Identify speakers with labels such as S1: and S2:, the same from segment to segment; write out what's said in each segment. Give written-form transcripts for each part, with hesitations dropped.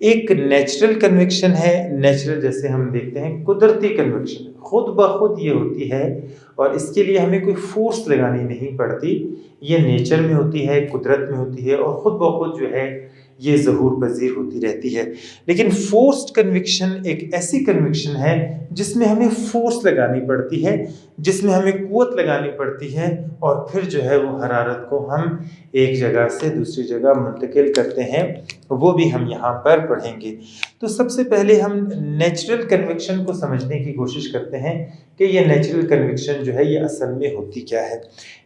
S1: ایک natural conviction ہے، natural جیسے ہم دیکھتے ہیں قدرتی کنویکشن خود بخود یہ ہوتی ہے اور اس کے لیے ہمیں کوئی فورس لگانی نہیں پڑتی، یہ نیچر میں ہوتی ہے، قدرت میں ہوتی ہے اور خود بخود جو ہے یہ ظہور پذیر ہوتی رہتی ہے۔ لیکن فورسڈ کنوکشن ایک ایسی کنوکشن ہے جس میں ہمیں فورس لگانی پڑتی ہے، جس میں ہمیں قوت لگانی پڑتی ہے اور پھر جو ہے وہ حرارت کو ہم ایک جگہ سے دوسری جگہ منتقل کرتے ہیں، وہ بھی ہم یہاں پر پڑھیں گے۔ تو سب سے پہلے ہم نیچرل کنوکشن کو سمجھنے کی کوشش کرتے ہیں کہ یہ نیچرل کنوکشن جو ہے یہ اصل میں ہوتی کیا ہے۔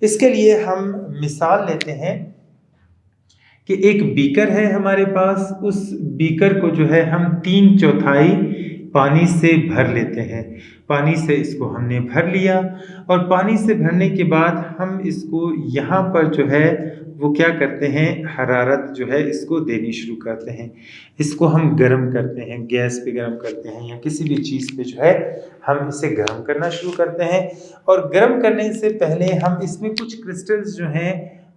S1: اس کے لیے ہم مثال لیتے ہیں کہ ایک بیکر ہے ہمارے پاس، اس بیکر کو جو ہے ہم 3/4 پانی سے بھر لیتے ہیں۔ پانی سے اس کو ہم نے بھر لیا اور پانی سے بھرنے کے بعد ہم اس کو یہاں پر جو ہے وہ کیا کرتے ہیں، حرارت جو ہے اس کو دینی شروع کرتے ہیں، اس کو ہم گرم کرتے ہیں، گیس پہ گرم کرتے ہیں یا کسی بھی چیز پہ جو ہے ہم اسے گرم کرنا شروع کرتے ہیں۔ اور گرم کرنے سے پہلے ہم اس میں کچھ کرسٹلز جو ہیں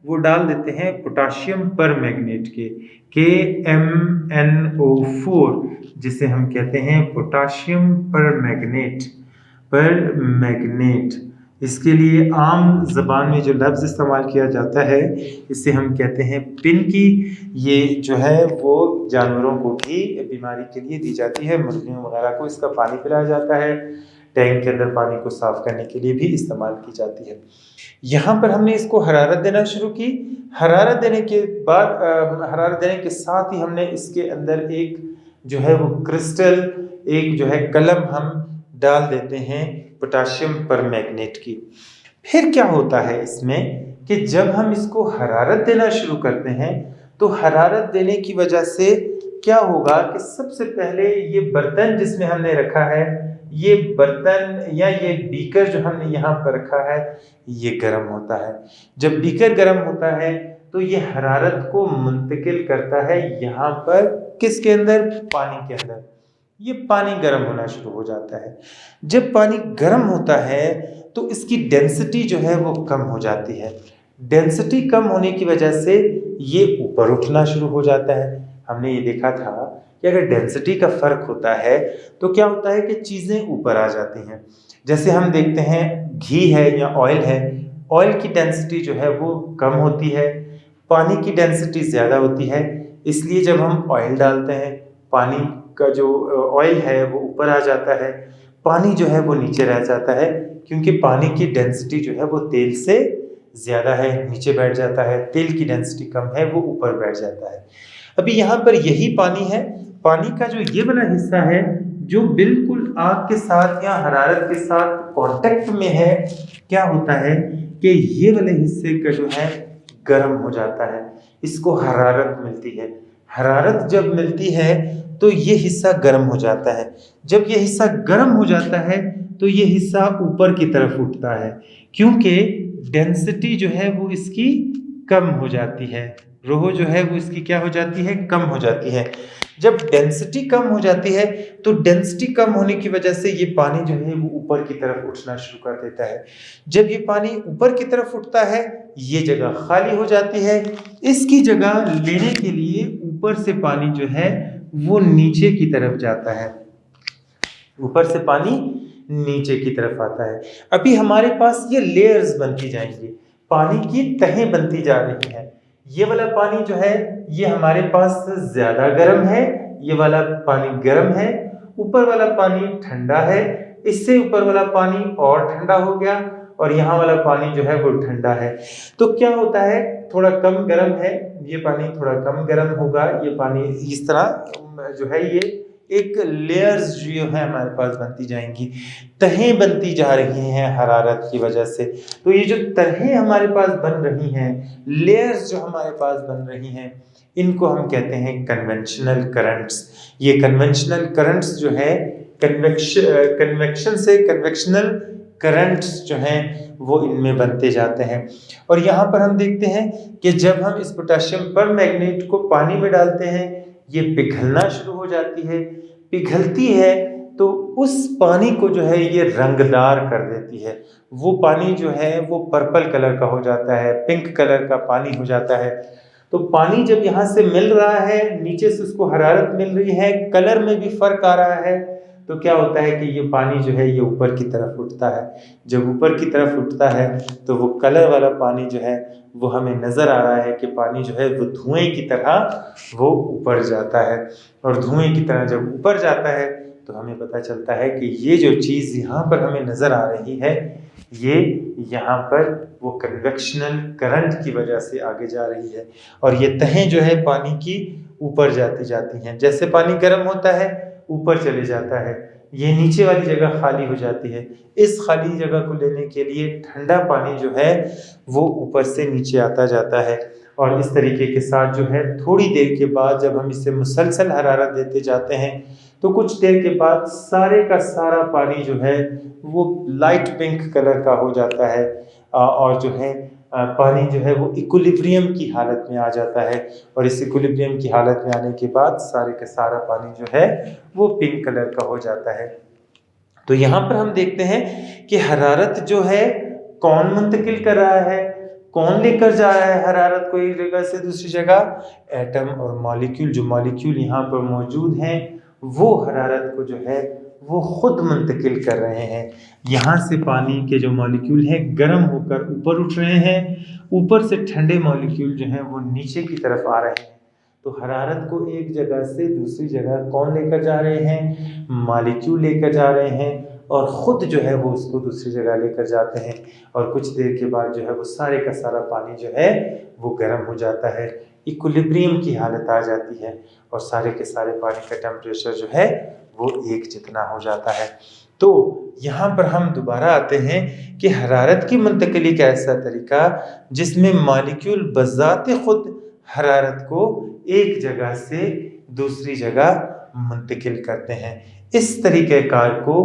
S1: وہ ڈال دیتے ہیں پوٹاشیم پر میگنیٹ کے KMnO4، جسے ہم کہتے ہیں پوٹاشیم پر میگنیٹ۔ اس کے لیے عام زبان میں جو لفظ استعمال کیا جاتا ہے اسے ہم کہتے ہیں پنکی۔ یہ جو ہے وہ جانوروں کو بھی بیماری کے لیے دی جاتی ہے، مرغیوں وغیرہ کو اس کا پانی پلایا جاتا ہے، ٹینک کے اندر پانی کو صاف کرنے کے لیے بھی استعمال کی جاتی ہے۔ یہاں پر ہم نے اس کو حرارت دینا شروع کی، حرارت دینے کے ساتھ ہی ہم نے اس کے اندر ایک جو ہے وہ کرسٹل، ایک جو ہے قلم ہم ڈال دیتے ہیں پوٹاشیم پر میگنیٹ کی۔ پھر کیا ہوتا ہے اس میں کہ جب ہم اس کو حرارت دینا شروع کرتے ہیں تو حرارت دینے کی وجہ سے کیا ہوگا کہ سب سے پہلے یہ برتن جس میں ہم نے رکھا ہے، یہ برتن یا یہ بیکر جو ہم نے یہاں پر رکھا ہے یہ گرم ہوتا ہے۔ جب بیکر گرم ہوتا ہے تو یہ حرارت کو منتقل کرتا ہے یہاں پر کس کے اندر، پانی کے اندر۔ یہ پانی گرم ہونا شروع ہو جاتا ہے۔ جب پانی گرم ہوتا ہے تو اس کی ڈینسٹی جو ہے وہ کم ہو جاتی ہے۔ ڈینسٹی کم ہونے کی وجہ سے یہ اوپر اٹھنا شروع ہو جاتا ہے۔ ہم نے یہ دیکھا تھا کہ اگر ڈینسٹی کا فرق ہوتا ہے تو کیا ہوتا ہے کہ چیزیں اوپر آ جاتی ہیں۔ جیسے ہم دیکھتے ہیں گھی ہے یا آئل ہے، آئل کی ڈینسٹی جو ہے وہ کم ہوتی ہے، پانی کی ڈینسٹی زیادہ ہوتی ہے، اس لیے جب ہم آئل ڈالتے ہیں پانی کا جو آئل ہے وہ اوپر آ جاتا ہے، پانی جو ہے وہ نیچے رہ جاتا ہے، کیونکہ پانی کی ڈینسٹی جو ہے وہ تیل سے زیادہ ہے، نیچے بیٹھ جاتا ہے، تیل کی ڈینسٹی کم ہے وہ اوپر بیٹھ جاتا ہے۔ ابھی یہاں پر یہی پانی ہے، پانی کا جو یہ والا حصہ ہے جو بالکل آگ کے ساتھ یا حرارت کے ساتھ کانٹیکٹ میں ہے، کیا ہوتا ہے کہ یہ والے حصے کا جو ہے گرم ہو جاتا ہے، اس کو حرارت ملتی ہے۔ حرارت جب ملتی ہے تو یہ حصہ گرم ہو جاتا ہے، جب یہ حصہ گرم ہو جاتا ہے تو یہ حصہ اوپر کی طرف اٹھتا ہے، کیونکہ ڈینسٹی جو ہے وہ اس کی کم ہو جاتی ہے، روح جو ہے وہ اس کی کیا ہو جاتی ہے، کم ہو جاتی ہے۔ جب ڈینسٹی کم ہو جاتی ہے تو ڈینسٹی کم ہونے کی وجہ سے یہ پانی جو ہے وہ اوپر کی طرف اٹھنا شروع کر دیتا ہے۔ جب یہ پانی اوپر کی طرف اٹھتا ہے یہ جگہ خالی ہو جاتی ہے، اس کی جگہ لینے کے لیے اوپر سے پانی جو ہے وہ نیچے کی طرف جاتا ہے، اوپر سے پانی نیچے کی طرف آتا ہے۔ ابھی ہمارے پاس یہ لیئرز بنتی جائیں گی، پانی کی تہیں بنتی جا رہی ہیں۔ یہ والا پانی جو ہے یہ ہمارے پاس زیادہ گرم ہے، یہ والا پانی گرم ہے، اوپر والا پانی ٹھنڈا ہے، اس سے اوپر والا پانی اور ٹھنڈا ہو گیا اور یہاں والا پانی جو ہے وہ ٹھنڈا ہے۔ تو کیا ہوتا ہے، تھوڑا کم گرم ہے، یہ پانی تھوڑا کم گرم ہوگا، یہ پانی اس طرح جو ہے یہ ایک لیئرز جو ہے ہمارے پاس بنتی جائیں گی، تہیں بنتی جا رہی ہیں حرارت کی وجہ سے۔ تو یہ جو تہیں ہمارے پاس بن رہی ہیں، لیئرز جو ہمارے پاس بن رہی ہیں، ان کو ہم کہتے ہیں کنونشنل کرنٹس۔ یہ کنونشنل کرنٹس جو ہے کنویکشن سے کنویکشنل کرنٹس جو ہیں وہ ان میں بنتے جاتے ہیں۔ اور یہاں پر ہم دیکھتے ہیں کہ جب ہم اس پوٹاشیم پر میگنیٹ کو پانی میں ڈالتے ہیں یہ پگھلنا شروع ہو جاتی ہے، پگھلتی ہے تو اس پانی کو جو ہے یہ رنگدار کر دیتی ہے، وہ پانی جو ہے وہ پرپل کلر کا ہو جاتا ہے، پنک کلر کا پانی ہو جاتا ہے۔ تو پانی جب یہاں سے مل رہا ہے، نیچے سے اس کو حرارت مل رہی ہے، کلر میں بھی فرق آ رہا ہے، تو کیا ہوتا ہے کہ یہ پانی جو ہے یہ اوپر کی طرف اٹھتا ہے۔ جب اوپر کی طرف اٹھتا ہے تو وہ کلر والا پانی جو ہے وہ ہمیں نظر آ رہا ہے کہ پانی جو ہے وہ دھوئیں کی طرح وہ اوپر جاتا ہے، اور دھوئیں کی طرح جب اوپر جاتا ہے تو ہمیں پتہ چلتا ہے کہ یہ جو چیز یہاں پر ہمیں نظر آ رہی ہے یہ یہاں پر وہ کنویکشنل کرنٹ کی وجہ سے آگے جا رہی ہے، اور یہ تہیں جو ہے پانی کی اوپر جاتی ہیں۔ جیسے پانی گرم ہوتا ہے اوپر چلے جاتا ہے، یہ نیچے والی جگہ خالی ہو جاتی ہے۔ اس خالی جگہ کو لینے کے لیے ٹھنڈا پانی جو ہے وہ اوپر سے نیچے آتا جاتا ہے، اور اس طریقے کے ساتھ جو ہے تھوڑی دیر کے بعد جب ہم اسے مسلسل حرارت دیتے جاتے ہیں تو کچھ دیر کے بعد سارے کا سارا پانی جو ہے وہ لائٹ پنک کلر کا ہو جاتا ہے، اور جو ہے پانی جو ہے وہ ایکولیبریم کی حالت میں آ جاتا ہے، اور اس ایکولیبریم کی حالت میں آنے کے بعد سارے کا سارا پانی جو ہے وہ پنک کلر کا ہو جاتا ہے۔ تو یہاں پر ہم دیکھتے ہیں کہ حرارت جو ہے کون منتقل کر رہا ہے، کون لے کر جا رہا ہے حرارت کو ایک جگہ سے دوسری جگہ؟ ایٹم اور مالیکیول، جو مالیکیول یہاں پر موجود ہیں وہ حرارت کو جو ہے وہ خود منتقل کر رہے ہیں۔ یہاں سے پانی کے جو مالیکیول ہیں گرم ہو کر اوپر اٹھ رہے ہیں، اوپر سے ٹھنڈے مالیکیول جو ہیں وہ نیچے کی طرف آ رہے ہیں۔ تو حرارت کو ایک جگہ سے دوسری جگہ کون لے کر جا رہے ہیں؟ مالیکیول لے کر جا رہے ہیں، اور خود جو ہے وہ اس کو دوسری جگہ لے کر جاتے ہیں، اور کچھ دیر کے بعد جو ہے وہ سارے کا سارا پانی جو ہے وہ گرم ہو جاتا ہے، ایکولیبریم کی حالت آ جاتی ہے، اور سارے کے سارے پانی کا ٹیمپریچر جو ہے وہ ایک جتنا ہو جاتا ہے۔ تو یہاں پر ہم دوبارہ آتے ہیں کہ حرارت کی منتقلی کا ایسا طریقہ جس میں مالیکیول بذات خود حرارت کو ایک جگہ سے دوسری جگہ منتقل کرتے ہیں، اس طریقہ کار کو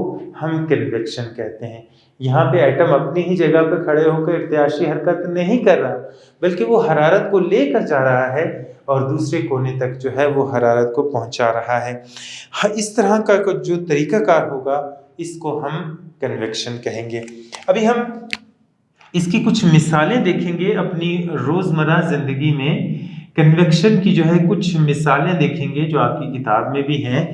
S1: ہم کنویکشن کہتے ہیں۔ یہاں پہ ایٹم اپنی ہی جگہ پہ کھڑے ہو کر ارتعاشی حرکت نہیں کر رہا، بلکہ وہ حرارت کو لے کر جا رہا ہے اور دوسرے کونے تک جو ہے وہ حرارت کو پہنچا رہا ہے۔ اس طرح کا جو طریقہ کار ہوگا اس کو ہم کنویکشن کہیں گے۔ ابھی ہم اس کی کچھ مثالیں دیکھیں گے اپنی روزمرہ زندگی میں۔ کنویکشن کی جو ہے کچھ مثالیں دیکھیں گے جو آپ کی کتاب میں بھی ہیں،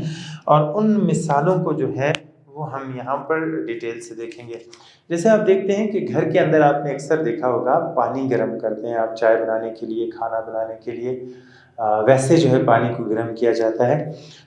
S1: اور ان مثالوں کو جو ہے وہ ہم یہاں پر ڈیٹیل سے دیکھیں گے۔ جیسے آپ دیکھتے ہیں کہ گھر کے اندر آپ نے اکثر دیکھا ہوگا پانی گرم کرتے ہیں آپ چائے بنانے کے لیے، کھانا بنانے کے لیے، ویسے جو ہے پانی کو گرم کیا جاتا ہے۔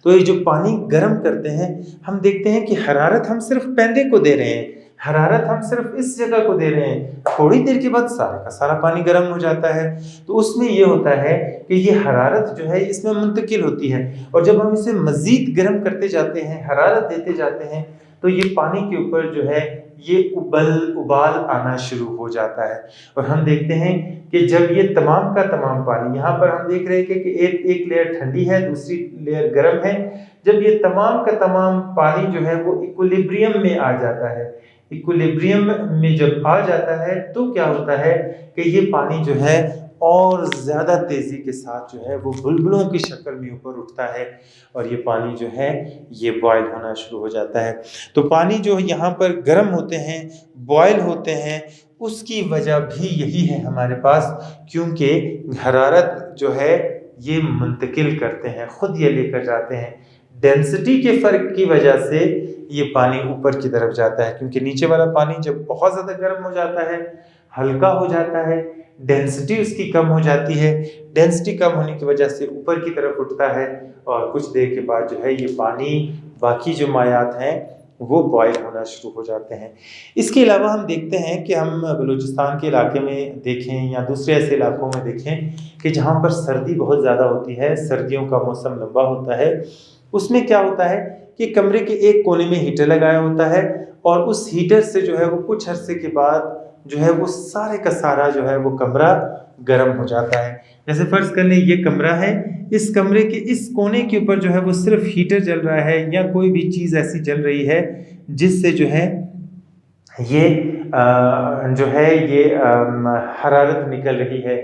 S1: تو یہ جو پانی گرم کرتے ہیں ہم دیکھتے ہیں کہ حرارت ہم صرف پہلے کو دے رہے ہیں، حرارت ہم صرف اس جگہ کو دے رہے ہیں، تھوڑی دیر کے بعد سارا کا سارا پانی گرم ہو جاتا ہے۔ تو اس میں یہ ہوتا ہے کہ یہ حرارت جو ہے اس میں منتقل ہوتی ہے، اور جب ہم اسے مزید گرم کرتے جاتے ہیں، حرارت دیتے جاتے ہیں، تو یہ پانی کے اوپر جو ہے یہ ابال آنا شروع ہو جاتا ہے۔ اور ہم دیکھتے ہیں کہ جب یہ تمام کا تمام پانی، یہاں پر ہم دیکھ رہے ہیں کہ ایک لیئر ٹھنڈی ہے، دوسری لیئر گرم ہے، جب یہ تمام کا تمام پانی جو ہے وہ ایکولیبریم میں آ جاتا ہے، ایکولیبریم میں جب آ جاتا ہے تو کیا ہوتا ہے کہ یہ پانی جو ہے اور زیادہ تیزی کے ساتھ جو ہے وہ بلبلوں کی شکل میں اوپر اٹھتا ہے، اور یہ پانی جو ہے یہ بوائل ہونا شروع ہو جاتا ہے۔ تو پانی جو یہاں پر گرم ہوتے ہیں، بوائل ہوتے ہیں، اس کی وجہ بھی یہی ہے ہمارے پاس، کیونکہ حرارت جو ہے یہ منتقل کرتے ہیں، خود یہ لے کر جاتے ہیں۔ ڈینسٹی کے فرق کی وجہ سے یہ پانی اوپر کی طرف جاتا ہے، کیونکہ نیچے والا پانی جب بہت زیادہ گرم ہو جاتا ہے، ہلکا ہو جاتا ہے، ڈینسٹی اس کی کم ہو جاتی ہے، ڈینسٹی کم ہونے کی وجہ سے اوپر کی طرف اٹھتا ہے، اور کچھ دیر کے بعد جو ہے یہ پانی باقی جو مائعات ہیں وہ بوائل ہونا شروع ہو جاتے ہیں۔ اس کے علاوہ ہم دیکھتے ہیں کہ ہم بلوچستان کے علاقے میں دیکھیں یا دوسرے ایسے علاقوں میں دیکھیں کہ جہاں پر سردی بہت زیادہ ہوتی ہے، سردیوں کا موسم لمبا ہوتا ہے، اس میں کیا ہوتا ہے کہ کمرے کے ایک کونے میں ہیٹر لگایا ہوتا ہے، اور اس ہیٹر سے جو ہے وہ کچھ عرصے کے بعد جو ہے وہ سارے کا سارا جو ہے وہ کمرہ گرم ہو جاتا ہے۔ جیسے فرض کر لیں یہ کمرہ ہے، اس کمرے کے اس کونے کے اوپر جو ہے وہ صرف ہیٹر جل رہا ہے یا کوئی بھی چیز ایسی جل رہی ہے جس سے جو ہے یہ حرارت نکل رہی ہے،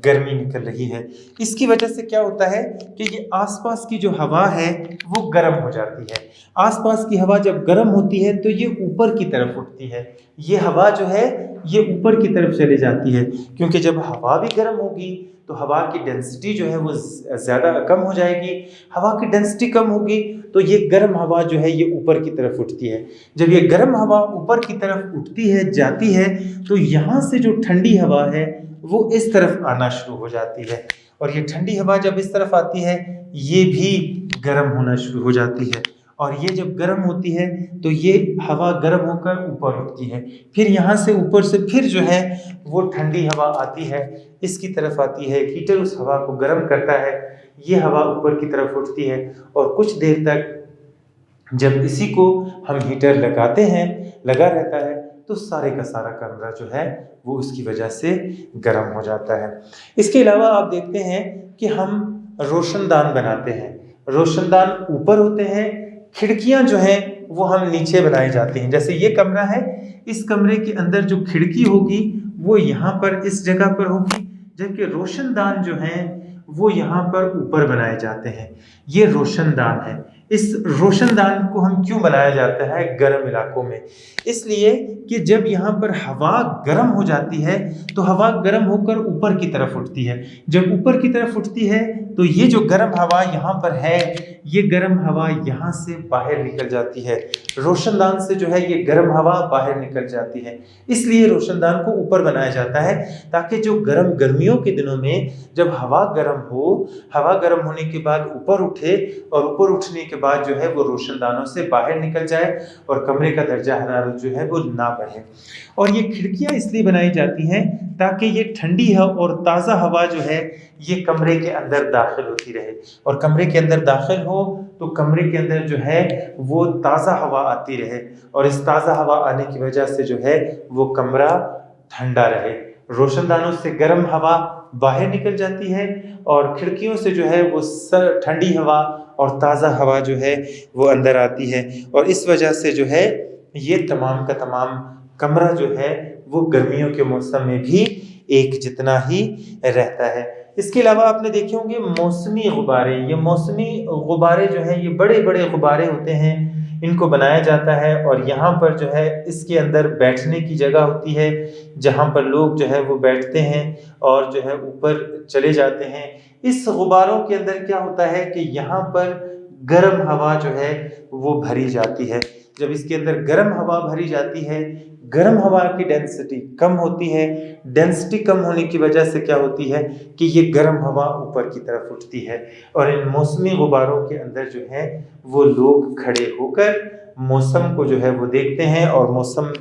S1: گرمی نکل رہی ہے۔ اس کی وجہ سے کیا ہوتا ہے کہ یہ آس پاس کی جو ہوا ہے وہ گرم ہو جاتی ہے۔ آس پاس کی ہوا جب گرم ہوتی ہے تو یہ اوپر کی طرف اٹھتی ہے، یہ ہوا جو ہے یہ اوپر کی طرف چلے جاتی ہے، کیونکہ جب ہوا بھی گرم ہوگی تو ہوا کی ڈینسٹی جو ہے وہ زیادہ کم ہو جائے گی. ہوا کی ڈینسٹی کم ہوگی تو یہ گرم ہوا جو ہے یہ اوپر کی طرف اٹھتی ہے. جب یہ گرم ہوا اوپر کی طرف اٹھتی ہے جاتی ہے تو یہاں سے جو ٹھنڈی ہوا ہے وہ اس طرف آنا شروع ہو جاتی ہے, اور یہ ٹھنڈی ہوا جب اس طرف آتی ہے یہ بھی گرم ہونا شروع ہو جاتی ہے, اور یہ جب گرم ہوتی ہے تو یہ ہوا گرم ہو کر اوپر اٹھتی ہے. پھر یہاں سے اوپر سے پھر جو ہے وہ ٹھنڈی ہوا آتی ہے, اس کی طرف آتی ہے. ہیٹر اس ہوا کو گرم کرتا ہے, یہ ہوا اوپر کی طرف اٹھتی ہے, اور کچھ دیر تک جب اسی کو ہم ہیٹر لگاتے ہیں لگا رہتا ہے تو سارے کا سارا کمرہ جو ہے وہ اس کی وجہ سے گرم ہو جاتا ہے. اس کے علاوہ آپ دیکھتے ہیں کہ ہم روشن دان بناتے ہیں. روشن دان اوپر ہوتے ہیں, کھڑکیاں جو ہیں وہ ہم نیچے بنائے جاتے ہیں. جیسے یہ کمرہ ہے, اس کمرے کے اندر جو کھڑکی ہوگی وہ یہاں پر اس جگہ پر ہوگی, جبکہ روشن دان جو ہیں وہ یہاں پر اوپر بنائے جاتے ہیں. یہ روشن دان ہے. اس روشن دان کو ہم کیوں بنایا جاتا ہے گرم علاقوں میں؟ اس لیے کہ جب یہاں پر ہوا گرم ہو جاتی ہے تو ہوا گرم ہو کر اوپر کی طرف اٹھتی ہے. جب اوپر کی طرف اٹھتی ہے تو یہ جو گرم ہوا یہاں پر ہے یہ گرم ہوا یہاں سے باہر نکل جاتی ہے. روشن دان سے جو ہے یہ گرم ہوا باہر نکل جاتی ہے. اس لیے روشن دان کو اوپر بنایا جاتا ہے تاکہ جو گرمیوں کے دنوں میں جب ہوا گرم ہو, ہوا گرم ہونے کے بعد اوپر اٹھے, اور اوپر اٹھنے کے بعد جو ہے وہ روشن دانوں سے باہر نکل جائے اور کمرے کا درجہ حرارت جو ہے وہ نہ بڑھے. اور یہ کھڑکیاں اس لیے بنائی جاتی ہیں تاکہ یہ ٹھنڈی اور تازہ ہوا جو ہے یہ کمرے کے اندر داخل ہوتی رہے, اور کمرے کے اندر داخل ہو تو کمرے کے اندر جو ہے وہ تازہ ہوا آتی رہے, اور اس تازہ ہوا آنے کی وجہ سے جو ہے وہ کمرہ ٹھنڈا رہے. روشن دانوں سے گرم ہوا باہر نکل جاتی ہے, اور کھڑکیوں سے جو ہے وہ ٹھنڈی ہوا اور تازہ ہوا جو ہے وہ اندر آتی ہے, اور اس وجہ سے جو ہے یہ تمام کا تمام کمرہ جو ہے وہ گرمیوں کے موسم میں بھی ایک جتنا ہی رہتا ہے. اس کے علاوہ آپ نے دیکھے ہوں گے موسمی غبارے. یہ موسمی غبارے جو ہیں یہ بڑے بڑے غبارے ہوتے ہیں, ان کو بنایا جاتا ہے, اور یہاں پر جو ہے اس کے اندر بیٹھنے کی جگہ ہوتی ہے جہاں پر لوگ جو ہے وہ بیٹھتے ہیں اور جو ہے اوپر چلے جاتے ہیں. اس غباروں کے اندر کیا ہوتا ہے کہ یہاں پر گرم ہوا جو ہے وہ بھری جاتی ہے. جب اس کے اندر گرم ہوا بھری جاتی ہے, گرم ہوا کی ڈینسٹی کم ہوتی ہے. ڈینسٹی کم ہونے کی وجہ سے کیا ہوتی ہے کہ یہ گرم ہوا اوپر کی طرف اٹھتی ہے, اور ان موسمی غباروں کے اندر جو ہے وہ لوگ کھڑے ہو کر موسم کو جو ہے وہ دیکھتے ہیں اور موسم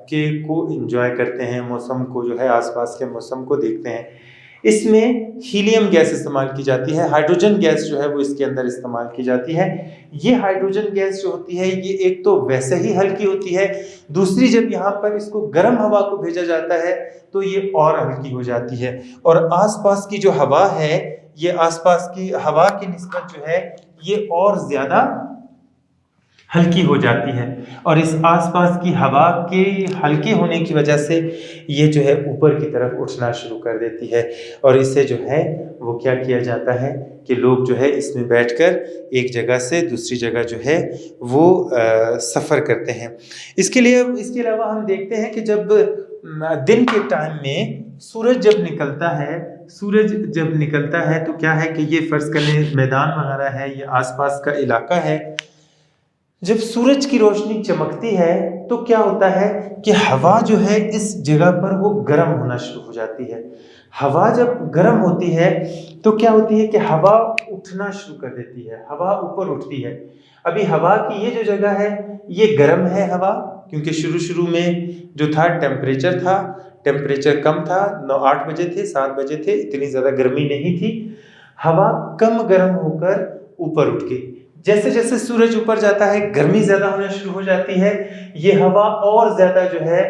S1: کے کو انجوائے کرتے ہیں, موسم کو جو ہے آس پاس کے موسم کو دیکھتے ہیں. اس میں ہیلیم گیس استعمال کی جاتی ہے, ہائیڈروجن گیس جو ہے وہ اس کے اندر استعمال کی جاتی ہے. یہ ہائیڈروجن گیس جو ہوتی ہے یہ ایک تو ویسے ہی ہلکی ہوتی ہے, دوسری جب یہاں پر اس کو گرم ہوا کو بھیجا جاتا ہے تو یہ اور ہلکی ہو جاتی ہے, اور آس پاس کی جو ہوا ہے یہ آس پاس کی ہوا کی نسبت جو ہے یہ اور زیادہ ہلکی ہو جاتی ہے, اور اس آس پاس کی ہوا کے ہلکے ہونے کی وجہ سے یہ جو ہے اوپر کی طرف اٹھنا شروع کر دیتی ہے, اور اسے جو ہے وہ کیا کیا جاتا ہے کہ لوگ جو ہے اس میں بیٹھ کر ایک جگہ سے دوسری جگہ جو ہے وہ سفر کرتے ہیں. اس کے علاوہ ہم دیکھتے ہیں کہ جب دن کے ٹائم میں سورج جب نکلتا ہے تو کیا ہے کہ یہ فرض کر لیں میدان وغیرہ ہے, یہ آس پاس کا علاقہ ہے, جب سورج کی روشنی چمکتی ہے تو کیا ہوتا ہے کہ ہوا جو ہے اس جگہ پر وہ گرم ہونا شروع ہو جاتی ہے. ہوا جب گرم ہوتی ہے تو کیا ہوتی ہے کہ ہوا اٹھنا شروع کر دیتی ہے, ہوا اوپر اٹھتی ہے. ابھی ہوا کی یہ جو جگہ ہے یہ گرم ہے ہوا, کیونکہ شروع میں جو تھا ٹیمپریچر کم تھا, 8 بجے تھے 7 بجے تھے, اتنی زیادہ گرمی نہیں تھی. ہوا کم گرم ہو کر اوپر اٹھ گئی. جیسے جیسے سورج اوپر جاتا ہے گرمی زیادہ ہونا شروع ہو جاتی ہے, یہ ہوا اور زیادہ جو ہے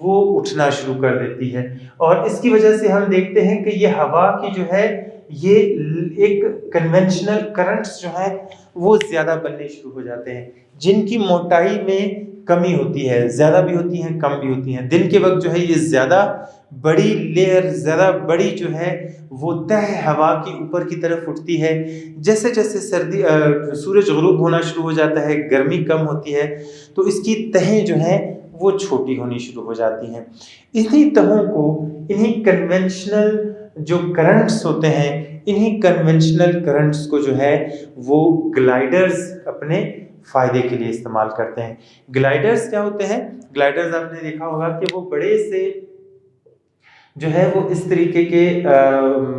S1: وہ اٹھنا شروع کر دیتی ہے, اور اس کی وجہ سے ہم دیکھتے ہیں کہ یہ ہوا کی جو ہے یہ ایک کنونشنل کرنٹس جو ہیں وہ زیادہ بننے شروع ہو جاتے ہیں, جن کی موٹائی میں کمی ہوتی ہے, زیادہ بھی ہوتی ہیں کم بھی ہوتی ہیں. دن کے وقت جو ہے یہ زیادہ بڑی لیئر, زیادہ بڑی جو ہے وہ تہ ہوا کی اوپر کی طرف اٹھتی ہے. جیسے جیسے سورج غروب ہونا شروع ہو جاتا ہے, گرمی کم ہوتی ہے, تو اس کی تہیں جو ہیں وہ چھوٹی ہونی شروع ہو جاتی ہیں. انہی تہوں کو, انہی کنونشنل جو کرنٹس ہوتے ہیں انہی کنونشنل کرنٹس کو جو ہے وہ گلائڈرز اپنے فائدے کے لیے استعمال کرتے ہیں۔ گلائڈرز کیا ہوتے ہیں؟ گلائڈرز آپ نے دیکھا ہوگا کہ وہ بڑے سے جو ہے وہ اس طریقے کے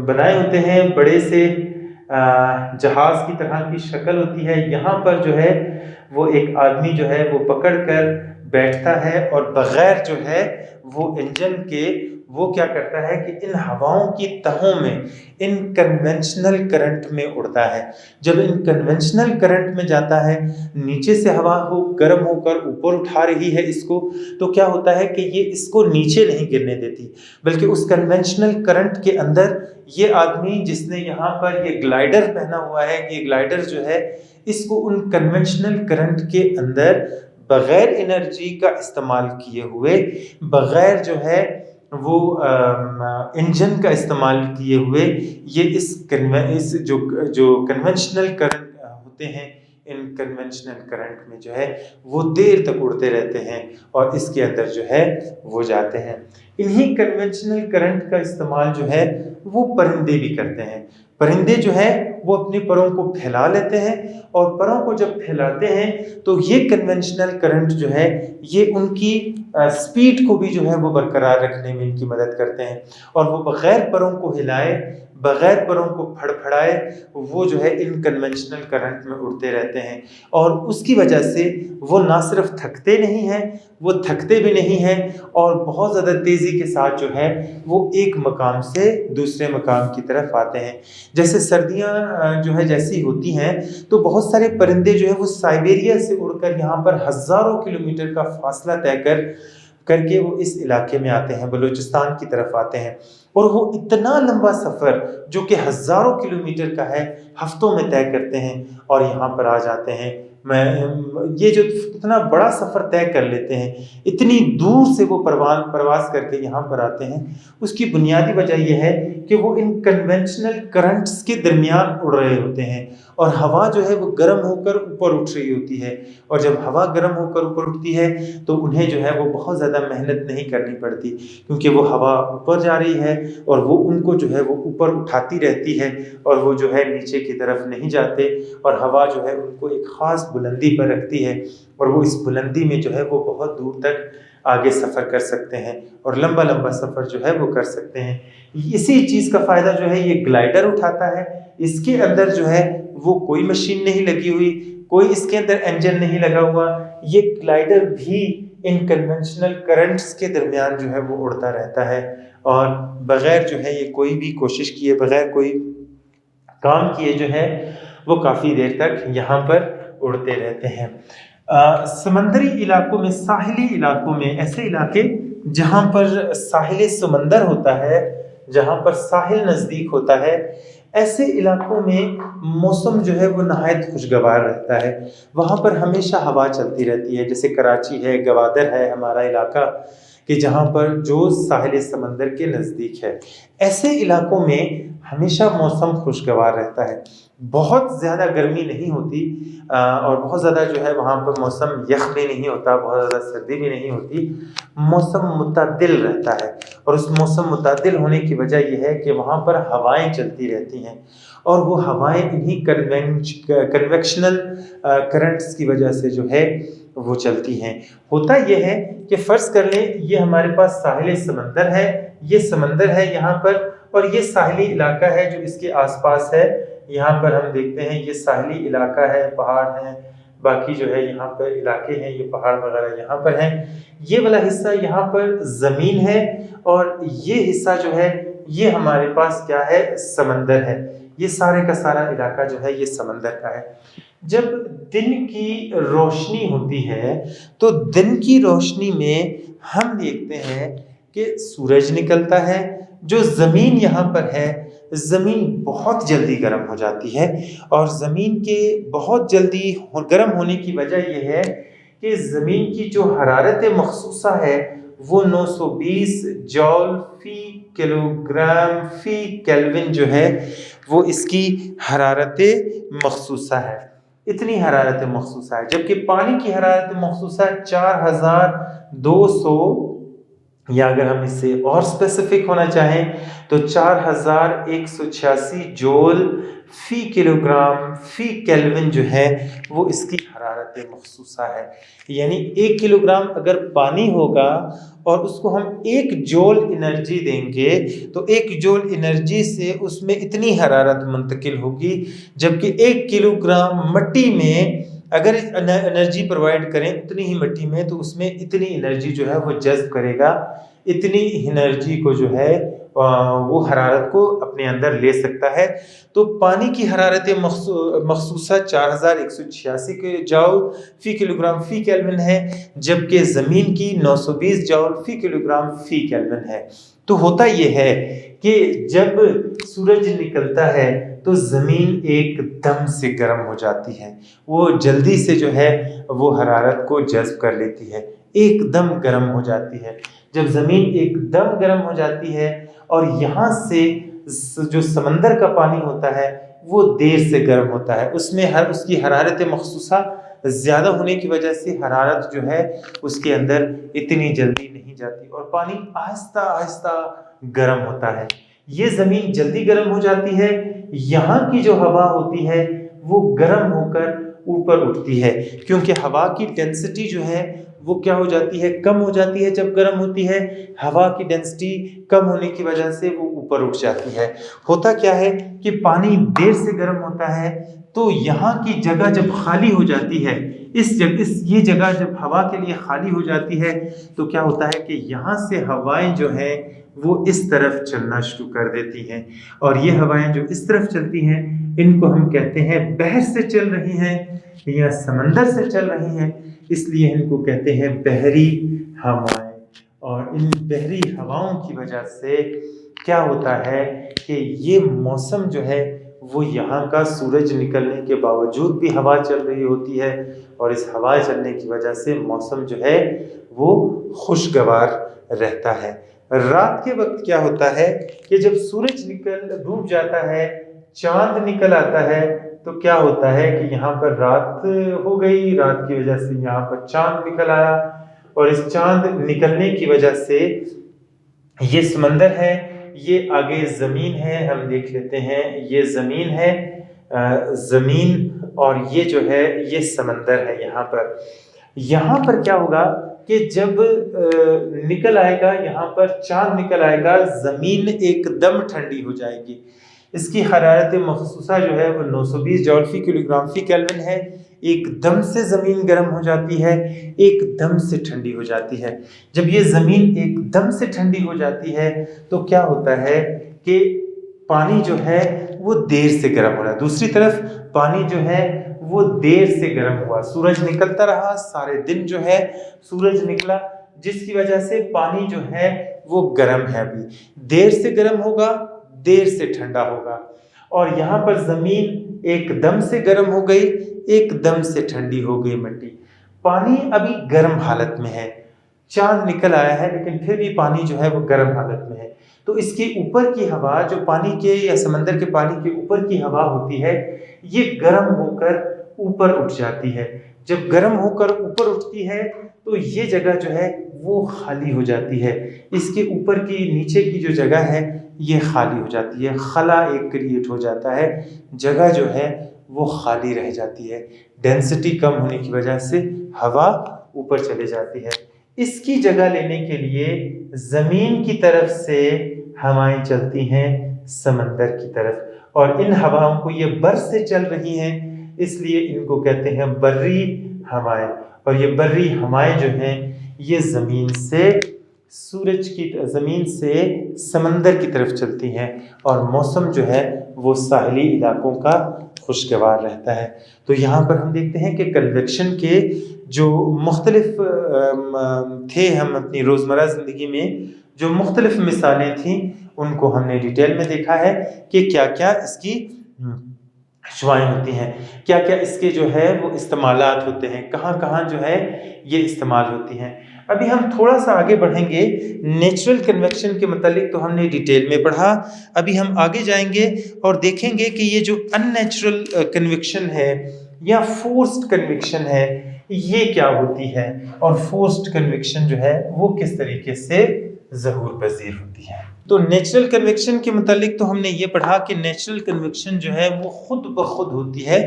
S1: بنائے ہوتے ہیں، بڑے سے جہاز کی طرح کی شکل ہوتی ہے، یہاں پر جو ہے وہ ایک آدمی جو ہے وہ پکڑ کر بیٹھتا ہے اور بغیر جو ہے وہ انجن کے وہ کیا کرتا ہے کہ ان ہواؤں کی تہوں میں ان کنونشنل کرنٹ میں اڑتا ہے۔ جب ان کنونشنل کرنٹ میں جاتا ہے، نیچے سے ہوا ہو گرم ہو کر اوپر اٹھا رہی ہے اس کو، تو کیا ہوتا ہے کہ یہ اس کو نیچے نہیں گرنے دیتی، بلکہ اس کنونشنل کرنٹ کے اندر یہ آدمی جس نے یہاں پر یہ گلائڈر پہنا ہوا ہے، یہ گلائڈر جو ہے اس کو ان کنونشنل کرنٹ کے اندر بغیر انرجی کا استعمال کیے ہوئے، بغیر جو ہے وہ انجن کا استعمال کیے ہوئے، یہ اس جو کنونشنل کرنٹ ہوتے ہیں، ان کنونشنل کرنٹ میں جو ہے وہ دیر تک اڑتے رہتے ہیں اور اس کے اندر جو ہے وہ جاتے ہیں۔ انہی کنونشنل کرنٹ کا استعمال جو ہے وہ پرندے بھی کرتے ہیں۔ پرندے جو ہے وہ اپنے پروں کو پھیلا لیتے ہیں، اور پروں کو جب پھیلاتے ہیں تو یہ کنونشنل کرنٹ جو ہے یہ ان کی سپیڈ کو بھی جو ہے وہ برقرار رکھنے میں ان کی مدد کرتے ہیں، اور وہ بغیر پروں کو ہلائے، بغیر پروں کو پھڑ پھڑائے وہ جو ہے ان کنونشنل کرنٹ میں اڑتے رہتے ہیں، اور اس کی وجہ سے وہ نہ صرف تھکتے نہیں ہیں، وہ تھکتے بھی نہیں ہیں، اور بہت زیادہ تیزی کے ساتھ جو ہے وہ ایک مقام سے دوسرے مقام کی طرف آتے ہیں۔ جیسے سردیاں جو ہے جیسی ہوتی ہیں تو بہت سارے پرندے جو ہے وہ سائبیریا سے اڑ کر یہاں پر ہزاروں کلومیٹر کا فاصلہ طے کر کے وہ اس علاقے میں آتے ہیں، بلوچستان کی طرف آتے ہیں، اور وہ اتنا لمبا سفر جو کہ ہزاروں کلومیٹر کا ہے ہفتوں میں طے کرتے ہیں اور یہاں پر آ جاتے ہیں۔ یہ جو اتنا بڑا سفر طے کر لیتے ہیں، اتنی دور سے وہ پرواز کر کے یہاں پر آتے ہیں، اس کی بنیادی وجہ یہ ہے کہ وہ ان کنونشنل کرنٹس کے درمیان اڑ رہے ہوتے ہیں، اور ہوا جو ہے وہ گرم ہو کر اوپر اٹھ رہی ہوتی ہے، اور جب ہوا گرم ہو کر اوپر اٹھتی ہے تو انہیں جو ہے وہ بہت زیادہ محنت نہیں کرنی پڑتی، کیونکہ وہ ہوا اوپر جا رہی ہے اور وہ ان کو جو ہے وہ اوپر اٹھاتی رہتی ہے، اور وہ جو ہے نیچے کی طرف نہیں جاتے، اور ہوا جو ہے ان کو ایک خاص بلندی پر رکھتی ہے، اور وہ اس بلندی میں جو ہے وہ بہت دور تک آگے سفر کر سکتے ہیں، اور لمبا لمبا سفر جو ہے وہ کر سکتے ہیں۔ اسی چیز کا فائدہ جو ہے یہ گلائڈر اٹھاتا ہے۔ اس کے اندر جو ہے وہ کوئی مشین نہیں لگی ہوئی، کوئی اس کے اندر انجن نہیں لگا ہوا، یہ گلائڈر بھی ان کنونشنل کرنٹس کے درمیان جو ہے وہ اڑتا رہتا ہے، اور بغیر جو ہے یہ کوئی بھی کوشش کیے، بغیر کوئی کام کیے جو ہے وہ کافی دیر تک یہاں پر اڑتے رہتے ہیں۔ سمندری علاقوں میں، ساحلی علاقوں میں، ایسے علاقے جہاں پر ساحل سمندر ہوتا ہے، جہاں پر ساحل نزدیک ہوتا ہے، ایسے علاقوں میں موسم جو ہے وہ نہایت خوشگوار رہتا ہے، وہاں پر ہمیشہ ہوا چلتی رہتی ہے، جیسے کراچی ہے، گوادر ہے ہمارا علاقہ، کہ جہاں پر جو ساحل سمندر کے نزدیک ہے، ایسے علاقوں میں ہمیشہ موسم خوشگوار رہتا ہے، بہت زیادہ گرمی نہیں ہوتی، اور بہت زیادہ جو ہے وہاں پر موسم یخ بھی نہیں ہوتا، بہت زیادہ سردی بھی نہیں ہوتی، موسم متعدل رہتا ہے، اور اس موسم متعدل ہونے کی وجہ یہ ہے کہ وہاں پر ہوائیں چلتی رہتی ہیں، اور وہ ہوائیں انہی کنویکشنل کرنٹس کی وجہ سے جو ہے وہ چلتی ہیں۔ ہوتا یہ ہے کہ فرض کر لیں یہ ہمارے پاس ساحل سمندر ہے، یہ سمندر ہے یہاں پر، اور یہ ساحلی علاقہ ہے جو اس کے آس پاس ہے، یہاں پر ہم دیکھتے ہیں یہ ساحلی علاقہ ہے، پہاڑ ہیں، باقی جو ہے یہاں پر علاقے ہیں، یہ پہاڑ وغیرہ یہاں پر ہیں، یہ والا حصہ یہاں پر زمین ہے، اور یہ حصہ جو ہے یہ ہمارے پاس کیا ہے، سمندر ہے، یہ سارے کا سارا علاقہ جو ہے یہ سمندر کا ہے۔ جب دن کی روشنی ہوتی ہے تو دن کی روشنی میں ہم دیکھتے ہیں کہ سورج نکلتا ہے، جو زمین یہاں پر ہے، زمین بہت جلدی گرم ہو جاتی ہے، اور زمین کے بہت جلدی گرم ہونے کی وجہ یہ ہے کہ زمین کی جو حرارت مخصوصہ ہے وہ 920 جول فی کلو گرام فی کیلون جو ہے وہ اس کی حرارت مخصوصہ ہے، اتنی حرارت مخصوصہ ہے، جبکہ پانی کی حرارت مخصوصہ 4200 یا اگر ہم اس سے اور اسپیسیفک ہونا چاہیں تو 4186 جول فی کلو گرام فی کیلون جو ہے وہ اس کی حرارت مخصوصہ ہے. یعنی 1 کلو گرام اگر پانی ہوگا اور اس کو ہم 1 جول انرجی دیں گے تو 1 جول انرجی سے اس میں اتنی حرارت منتقل ہوگی، جبکہ 1 کلو گرام مٹی میں اگر انرجی پرووائڈ کریں اتنی ہی مٹی میں تو اس میں اتنی انرجی جو ہے وہ جذب کرے گا، اتنی انرجی کو جو ہے وہ حرارت کو اپنے اندر لے سکتا ہے. تو پانی کی حرارت مخصوصہ 4186 کے جاؤل فی کلو گرام فی کیلون ہے، جبکہ زمین کی 920 جاؤل فی کلو گرام فی کیلون ہے. تو ہوتا یہ ہے کہ جب سورج نکلتا ہے تو زمین ایک دم سے گرم ہو جاتی ہے، وہ جلدی سے جو ہے وہ حرارت کو جذب کر لیتی ہے، ایک دم گرم ہو جاتی ہے. جب زمین ایک دم گرم ہو جاتی ہے اور یہاں سے جو سمندر کا پانی ہوتا ہے وہ دیر سے گرم ہوتا ہے، اس میں اس کی حرارت مخصوصہ زیادہ ہونے کی وجہ سے حرارت جو ہے اس کے اندر اتنی جلدی نہیں جاتی اور پانی آہستہ آہستہ گرم ہوتا ہے. یہ زمین جلدی گرم ہو جاتی ہے، یہاں کی جو ہوا ہوتی ہے وہ گرم ہو کر اوپر اٹھتی ہے، کیونکہ ہوا کی ڈینسٹی جو ہے وہ کیا ہو جاتی ہے، کم ہو جاتی ہے. جب گرم ہوتی ہے ہوا کی ڈینسٹی کم ہونے کی وجہ سے وہ اوپر اٹھ جاتی ہے. ہوتا کیا ہے کہ پانی دیر سے گرم ہوتا ہے تو یہاں کی جگہ جب خالی ہو جاتی ہے، یہ جگہ جب ہوا کے لیے خالی ہو جاتی ہے تو کیا ہوتا ہے کہ یہاں سے ہوائیں جو ہیں وہ اس طرف چلنا شروع کر دیتی ہیں، اور یہ ہوائیں جو اس طرف چلتی ہیں ان کو ہم کہتے ہیں بحر سے چل رہی ہیں یا سمندر سے چل رہی ہیں، اس لیے ان کو کہتے ہیں بحری ہوائیں. اور ان بحری ہواؤں کی وجہ سے کیا ہوتا ہے کہ یہ موسم جو ہے وہ یہاں کا سورج نکلنے کے باوجود بھی ہوا چل رہی ہوتی ہے، اور اس ہوا چلنے کی وجہ سے موسم جو ہے وہ خوشگوار رہتا ہے. رات کے وقت کیا ہوتا ہے کہ جب سورج ڈوب جاتا ہے، چاند نکل آتا ہے تو کیا ہوتا ہے کہ یہاں پر رات ہو گئی، رات کی وجہ سے یہاں پر چاند نکل آیا، اور اس چاند نکلنے کی وجہ سے یہ سمندر ہے، یہ آگے زمین ہے، ہم دیکھ لیتے ہیں یہ زمین ہے، زمین، اور یہ جو ہے یہ سمندر ہے. یہاں پر کیا ہوگا کہ جب نکل آئے گا، یہاں پر چاند نکل آئے گا، زمین ایک دم ٹھنڈی ہو جائے گی. اس کی حرارت مخصوصہ جو ہے وہ 920 جول فی کلو گرام فی کیلون ہے. ایک دم سے زمین گرم ہو جاتی ہے، ایک دم سے ٹھنڈی ہو جاتی ہے. جب یہ زمین ایک دم سے ٹھنڈی ہو جاتی ہے تو کیا ہوتا ہے کہ پانی جو ہے وہ دیر سے گرم ہو رہا ہے. دوسری طرف پانی جو ہے وہ دیر سے گرم ہوا، سورج نکلتا رہا سارے دن جو ہے سورج نکلا، جس کی وجہ سے پانی جو ہے وہ گرم ہے، ابھی دیر سے گرم ہوگا، دیر سے ٹھنڈا ہوگا. اور یہاں پر زمین ایک دم سے گرم ہو گئی، ایک دم سے ٹھنڈی ہو گئی مٹی. پانی ابھی گرم حالت میں ہے، چاند نکل آیا ہے لیکن پھر بھی پانی جو ہے وہ گرم حالت میں ہے. تو اس کے اوپر کی ہوا جو پانی کے یا سمندر کے پانی کے اوپر کی ہوا ہوتی ہے یہ گرم ہو کر اوپر اٹھ جاتی ہے. جب گرم ہو کر اوپر اٹھتی ہے تو یہ جگہ جو ہے وہ خالی ہو جاتی ہے. اس کے اوپر کی نیچے کی جو جگہ ہے یہ خالی ہو جاتی ہے، خلا ایک کریٹ ہو جاتا ہے، جگہ جو ہے وہ خالی رہ جاتی ہے. ڈینسٹی کم ہونے کی وجہ سے ہوا اوپر چلے جاتی ہے. اس کی جگہ لینے کے لیے زمین کی طرف سے ہوائیں چلتی ہیں سمندر کی طرف، اور ان ہواؤں کو یہ بر سے چل رہی ہیں اس لیے ان کو کہتے ہیں بری ہوائیں. اور یہ بری ہوائیں جو ہیں یہ زمین سے سمندر کی طرف چلتی ہیں، اور موسم جو ہے وہ ساحلی علاقوں کا خوشگوار رہتا ہے. تو یہاں پر ہم دیکھتے ہیں کہ کنویکشن کے جو مختلف تھے، ہم اپنی روزمرہ زندگی میں جو مختلف مثالیں تھیں ان کو ہم نے ڈیٹیل میں دیکھا ہے کہ کیا کیا اس کی شعائیں ہوتی ہیں، کیا کیا اس کے جو ہے وہ استعمالات ہوتے ہیں، کہاں کہاں جو ہے یہ استعمال ہوتی ہیں. ابھی ہم تھوڑا سا آگے بڑھیں گے. نیچرل کنویکشن کے متعلق تو ہم نے ڈیٹیل میں پڑھا، ابھی ہم آگے جائیں گے اور دیکھیں گے کہ یہ جو ان نیچرل کنویکشن ہے یا فورسڈ کنویکشن ہے یہ کیا ہوتی ہے، اور فورسڈ کنویکشن جو ہے وہ کس طریقے سے ظہور پذیر ہوتی ہے۔ تو نیچرل کنویکشن کے متعلق تو ہم نے یہ پڑھا کہ نیچرل کنویکشن جو ہے وہ خود بخود ہوتی ہے،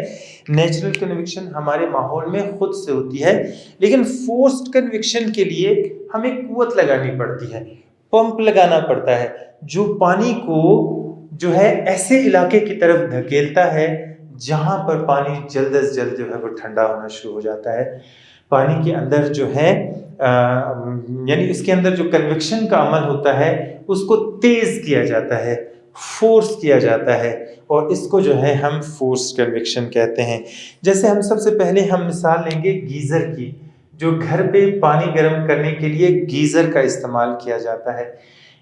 S1: نیچرل کنویکشن ہمارے ماحول میں خود سے ہوتی ہے، لیکن فورسڈ کنویکشن کے لیے ہمیں قوت لگانی پڑتی ہے، پمپ لگانا پڑتا ہے، جو پانی کو جو ہے ایسے علاقے کی طرف دھکیلتا ہے جہاں پر پانی جلد از جلد جو ہے وہ ٹھنڈا ہونا شروع ہو جاتا ہے۔ پانی کے اندر جو ہے یعنی اس کے اندر جو کنویکشن کا عمل ہوتا ہے اس کو تیز کیا جاتا ہے، فورس کیا جاتا ہے، اور اس کو جو ہے ہم فورس کنویکشن کہتے ہیں۔ جیسے ہم سب سے پہلے ہم مثال لیں گے گیزر کی، جو گھر پہ پانی گرم کرنے کے لیے گیزر کا استعمال کیا جاتا ہے۔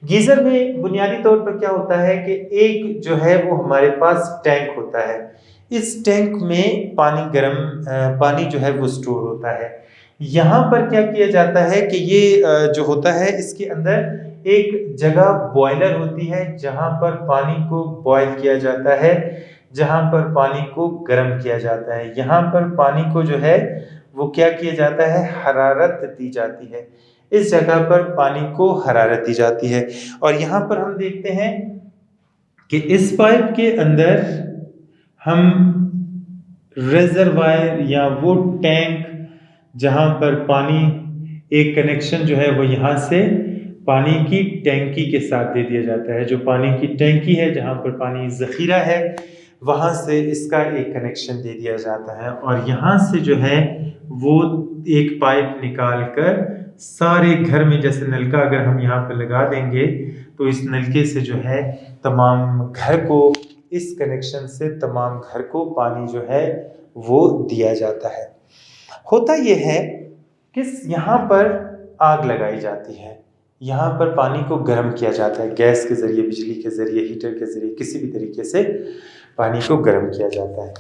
S1: گیزر میں بنیادی طور پر کیا ہوتا ہے کہ ایک جو ہے وہ ہمارے پاس ٹینک ہوتا ہے، اس ٹینک میں پانی جو ہے وہ سٹور ہوتا ہے۔ یہاں پر کیا کیا جاتا ہے کہ یہ جو ہوتا ہے اس کے اندر ایک جگہ بوائلر ہوتی ہے جہاں پر پانی کو بوائل کیا جاتا ہے، جہاں پر پانی کو گرم کیا جاتا ہے۔ یہاں پر پانی کو جو ہے وہ کیا کیا جاتا ہے، حرارت دی جاتی ہے، اس جگہ پر پانی کو حرارت دی جاتی ہے۔ اور یہاں پر ہم دیکھتے ہیں کہ اس پائپ کے اندر ہم ریزروائر یا وہ ٹینک جہاں پر پانی ایک کنیکشن جو ہے وہ یہاں سے پانی کی ٹینکی کے ساتھ دے دیا جاتا ہے، جو پانی کی ٹینکی ہے جہاں پر پانی ذخیرہ ہے وہاں سے اس کا ایک کنیکشن دے دیا جاتا ہے، اور یہاں سے جو ہے وہ ایک پائپ نکال کر سارے گھر میں، جیسے نلکا اگر ہم یہاں پہ لگا دیں گے تو اس نلکے سے جو ہے تمام گھر کو، اس کنیکشن سے تمام گھر کو پانی جو ہے وہ دیا جاتا ہے۔ ہوتا یہ ہے کہ یہاں پر آگ لگائی جاتی ہے، یہاں پر پانی کو گرم کیا جاتا ہے، گیس کے ذریعے، بجلی کے ذریعے، ہیٹر کے ذریعے، کسی بھی طریقے سے پانی کو گرم کیا جاتا ہے۔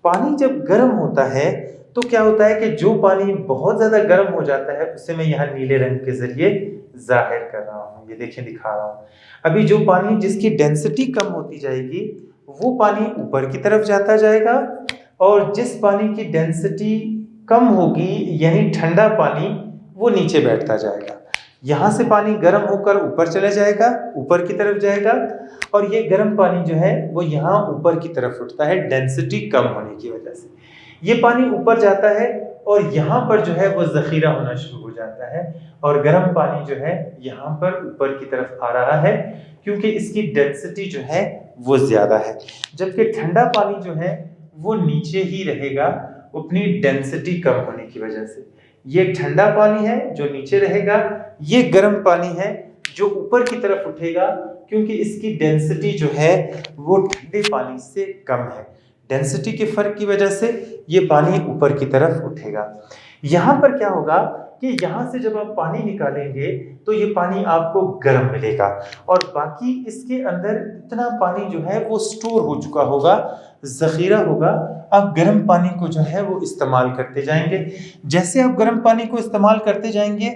S1: پانی جب گرم ہوتا ہے تو کیا ہوتا ہے کہ جو پانی بہت زیادہ گرم ہو جاتا ہے اسے میں یہاں نیلے رنگ کے ذریعے ظاہر کر رہا ہوں، یہ دیکھیں دکھا رہا ہوں۔ ابھی جو پانی جس کی ڈینسٹی کم ہوتی جائے گی وہ پانی اوپر کی طرف جاتا جائے گا، اور جس پانی کی ڈینسٹی کم ہوگی یعنی ٹھنڈا پانی، وہ نیچے بیٹھتا جائے گا۔ یہاں سے پانی گرم ہو کر اوپر چلا جائے گا، اوپر کی طرف جائے گا، اور یہ گرم پانی جو ہے وہ یہاں اوپر کی طرف اٹھتا ہے ڈینسٹی کم ہونے کی وجہ سے۔ یہ پانی اوپر جاتا ہے اور یہاں پر جو ہے وہ ذخیرہ ہونا شروع ہو جاتا ہے، اور گرم پانی جو ہے یہاں پر اوپر کی طرف آ رہا ہے کیونکہ اس کی ڈینسٹی جو ہے وہ زیادہ ہے، جبکہ ٹھنڈا پانی جو ہے وہ نیچے ہی رہے گا اپنی ڈینسٹی کم ہونے کی وجہ سے۔ یہ ٹھنڈا پانی ہے جو نیچے رہے گا، یہ گرم پانی ہے جو اوپر کی طرف اٹھے گا کیونکہ اس کی ڈینسٹی جو ہے وہ ٹھنڈے پانی سے کم ہے۔ ڈینسٹی کے فرق کی وجہ سے یہ پانی اوپر کی طرف اٹھے گا۔ یہاں پر کیا ہوگا کہ یہاں سے جب آپ پانی نکالیں گے تو یہ پانی آپ کو گرم ملے گا، اور باقی اس کے اندر اتنا پانی جو ہے وہ سٹور ہو چکا ہوگا، ذخیرہ ہوگا۔ آپ گرم پانی کو جو ہے وہ استعمال کرتے جائیں گے، جیسے آپ گرم پانی کو استعمال کرتے جائیں گے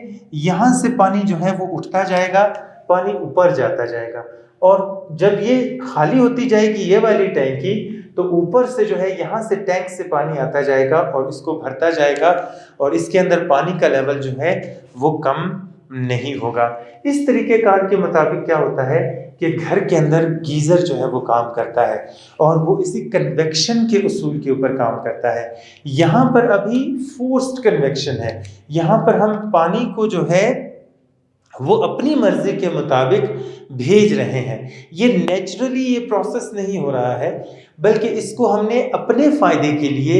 S1: یہاں سے پانی جو ہے وہ اٹھتا جائے گا، پانی اوپر جاتا جائے گا، اور جب یہ خالی ہوتی جائے گی یہ والی ٹینکی تو اوپر سے جو ہے یہاں سے ٹینک سے پانی آتا جائے گا اور اس کو بھرتا جائے گا، اور اس کے اندر پانی کا لیول جو ہے وہ کم نہیں ہوگا۔ اس طریقے کار کے مطابق کیا ہوتا ہے کہ گھر کے اندر گیزر جو ہے وہ کام کرتا ہے، اور وہ اسی کنویکشن کے اصول کے اوپر کام کرتا ہے۔ یہاں پر ابھی فورسڈ کنویکشن ہے، یہاں پر ہم پانی کو جو ہے وہ اپنی مرضی کے مطابق بھیج رہے ہیں، یہ نیچرلی یہ پروسیس نہیں ہو رہا ہے، بلکہ اس کو ہم نے اپنے فائدے کے لیے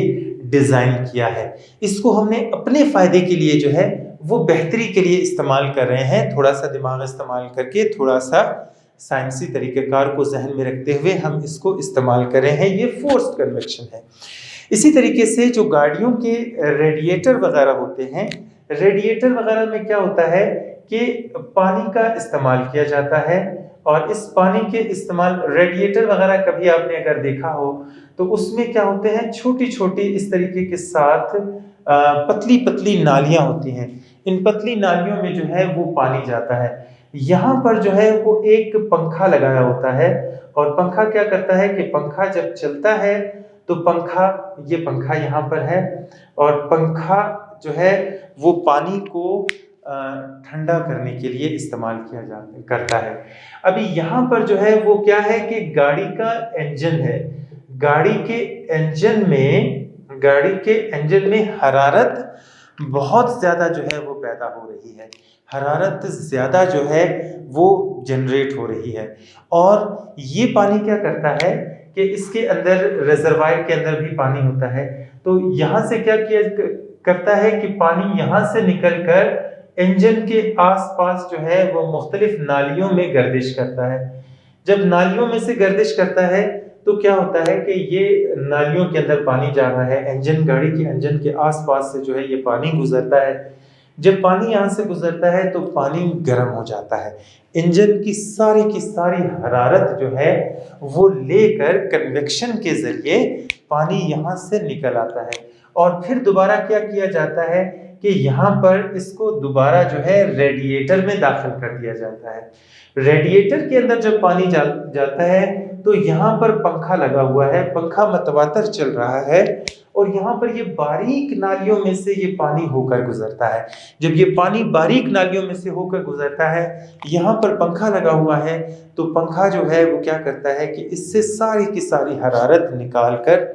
S1: ڈیزائن کیا ہے، اس کو ہم نے اپنے فائدے کے لیے جو ہے وہ بہتری کے لیے استعمال کر رہے ہیں۔ تھوڑا سا دماغ استعمال کر کے، تھوڑا سا سائنسی طریقہ کار کو ذہن میں رکھتے ہوئے ہم اس کو استعمال کر رہے ہیں، یہ فورسڈ کنویکشن ہے۔ اسی طریقے سے جو گاڑیوں کے ریڈیٹر وغیرہ ہوتے ہیں، ریڈیٹر وغیرہ میں کیا ہوتا ہے کہ پانی کا استعمال کیا جاتا ہے، اور اس پانی کے استعمال ریڈیٹر وغیرہ کبھی آپ نے اگر دیکھا ہو تو اس میں کیا ہوتے ہیں، چھوٹی چھوٹی اس طریقے کے ساتھ پتلی پتلی نالیاں ہوتی ہیں، ان پتلی نالیوں میں جو ہے وہ پانی جاتا ہے۔ یہاں پر جو ہے وہ ایک پنکھا لگایا ہوتا ہے، اور پنکھا کیا کرتا ہے کہ پنکھا جب چلتا ہے تو یہ پنکھا یہاں پر ہے، اور پنکھا جو ہے وہ پانی کو ٹھنڈا کرنے کے لیے استعمال کیا کرتا ہے۔ ابھی یہاں پر جو ہے وہ کیا ہے کہ گاڑی کا انجن ہے، گاڑی کے انجن میں حرارت بہت زیادہ جو ہے وہ پیدا ہو رہی ہے، حرارت زیادہ جو ہے وہ جنریٹ ہو رہی ہے، اور یہ پانی کیا کرتا ہے کہ اس کے اندر ریزروائر کے اندر بھی پانی ہوتا ہے، تو یہاں سے کیا کرتا ہے کہ پانی یہاں سے نکل کر انجن کے آس پاس جو ہے وہ مختلف نالیوں میں گردش کرتا ہے۔ جب نالیوں میں سے گردش کرتا ہے تو کیا ہوتا ہے کہ یہ نالیوں کے اندر پانی جا رہا ہے، گاڑی کے انجن کے آس پاس سے جو ہے یہ پانی گزرتا ہے۔ جب پانی یہاں سے گزرتا ہے تو پانی گرم ہو جاتا ہے، انجن کی ساری حرارت جو ہے وہ لے کر کنویکشن کے ذریعے پانی یہاں سے نکل آتا ہے، اور پھر دوبارہ کیا کیا جاتا ہے کہ یہاں پر اس کو دوبارہ جو ہے ریڈیئیٹر میں داخل کر دیا جاتا ہے۔ ریڈیئیٹر کے اندر جب پانی جاتا ہے تو یہاں پر پنکھا لگا ہوا ہے، پنکھا متواتر چل رہا ہے، اور یہاں پر یہ باریک نالیوں میں سے یہ پانی ہو کر گزرتا ہے۔ جب یہ پانی باریک نالیوں میں سے ہو کر گزرتا ہے، یہاں پر پنکھا لگا ہوا ہے، تو پنکھا جو ہے وہ کیا کرتا ہے کہ اس سے ساری کی ساری حرارت نکال کر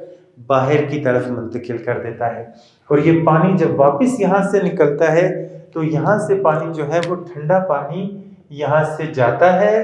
S1: باہر کی طرف منتقل کر دیتا ہے، اور یہ پانی جب واپس یہاں سے نکلتا ہے تو یہاں سے پانی جو ہے وہ ٹھنڈا پانی یہاں سے جاتا ہے،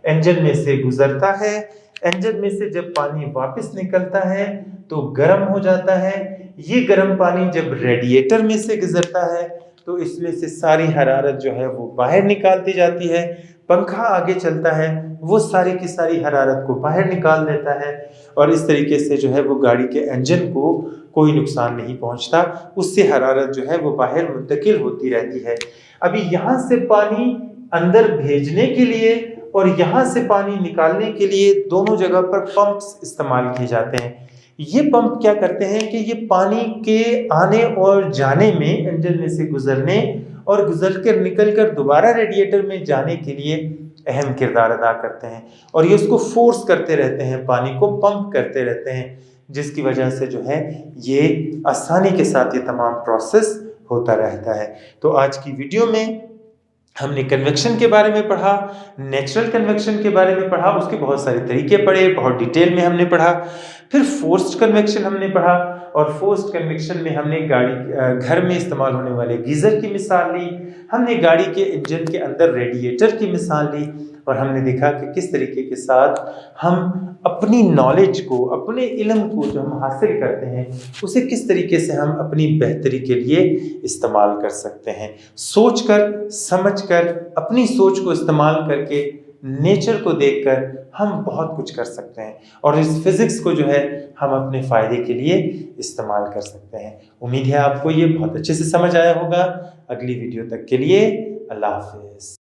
S1: انجن میں سے گزرتا ہے، انجن میں سے جب پانی واپس نکلتا ہے تو گرم ہو جاتا ہے، یہ گرم پانی جب ریڈیئیٹر میں سے گزرتا ہے تو اس میں سے ساری حرارت جو ہے وہ باہر نکال دی جاتی ہے، پنکھا آگے چلتا ہے، وہ ساری کی ساری حرارت کو باہر نکال دیتا ہے، اور اس طریقے سے جو ہے وہ گاڑی کے انجن کو کوئی نقصان نہیں پہنچتا، اس سے حرارت جو ہے وہ باہر منتقل ہوتی رہتی ہے۔ ابھی یہاں سے پانی اندر بھیجنے کے لیے اور یہاں سے پانی نکالنے کے لیے دونوں جگہ پر پمپس استعمال کیے جاتے ہیں۔ یہ پمپ کیا کرتے ہیں کہ یہ پانی کے آنے اور جانے میں، انجن میں سے گزرنے اور گزر کر نکل کر دوبارہ ریڈیئیٹر میں جانے کے لیے اہم کردار ادا کرتے ہیں، اور یہ اس کو فورس کرتے رہتے ہیں، پانی کو پمپ کرتے رہتے ہیں، جس کی وجہ سے جو ہے یہ آسانی کے ساتھ یہ تمام پروسیس ہوتا رہتا ہے۔ تو آج کی ویڈیو میں ہم نے کنویکشن کے بارے میں پڑھا، نیچرل کنویکشن کے بارے میں پڑھا، اس کے بہت سارے طریقے پڑھے، بہت ڈیٹیل میں ہم نے پڑھا، پھر فورسڈ کنویکشن ہم نے پڑھا، اور فورسڈ کنویکشن میں ہم نے گھر میں استعمال ہونے والے گیزر کی مثال لی، ہم نے گاڑی کے انجن کے اندر ریڈیئیٹر کی مثال لی، اور ہم نے دیکھا کہ کس طریقے کے ساتھ ہم اپنی نالج کو، اپنے علم کو جو ہم حاصل کرتے ہیں اسے کس طریقے سے ہم اپنی بہتری کے لیے استعمال کر سکتے ہیں، سوچ کر سمجھ کر اپنی سوچ کو استعمال کر کے نیچر کو دیکھ کر ہم بہت کچھ کر سکتے ہیں، اور اس فزکس کو جو ہے ہم اپنے فائدے کے لیے استعمال کر سکتے ہیں۔ امید ہے آپ کو یہ بہت اچھے سے سمجھ آیا ہوگا۔ اگلی ویڈیو تک کے لیے اللہ حافظ۔